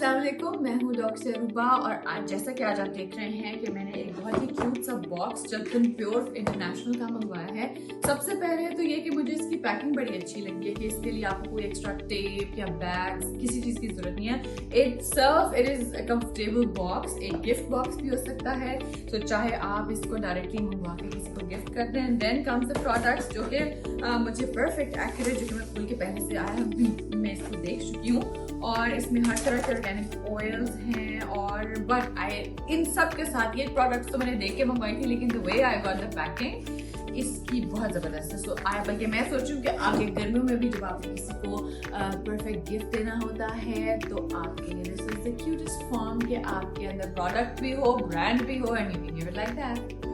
अस्सलाम वालेकुम, मैं हूँ डॉक्टर अरूबा और आज जैसा कि आज आप देख रहे हैं कि मैंने एक बहुत ही क्यूट सा बॉक्स चिल्टन प्योर इंटरनेशनल का मंगवाया है। सबसे पहले तो ये कि मुझे इसकी पैकिंग बड़ी अच्छी लगी है कि इसके लिए आपको कोई एक्स्ट्रा टेप या बैग्स किसी चीज़ की ज़रूरत नहीं है। It is a comfortable box, एक गिफ्ट बॉक्स भी हो सकता है। तो चाहे आप इसको डायरेक्टली मंगवा के किसी को गिफ्ट कर दें। देन कम्स द प्रोडक्ट्स जो कि मुझे परफेक्ट एक्यूरेट, जो कि मैं खोल के पहले से आया भी मैं इसको देख चुकी हूँ और इसमें हर तरह के ऑर्गेनिक ऑयल्स हैं। और बट इन सब के साथ ये प्रोडक्ट्स तो मैंने देख के मंगवाई थी, लेकिन the way I got the packing इसकी बहुत ज़बरदस्त है। सो बल्कि मैं सोचूं कि आगे गर्मियों में भी जब आप किसी को परफेक्ट गिफ्ट देना होता है तो आपके लिए this is the cutest form कि आपके अंदर प्रोडक्ट भी हो, ब्रांड भी हो, and you can give it like that.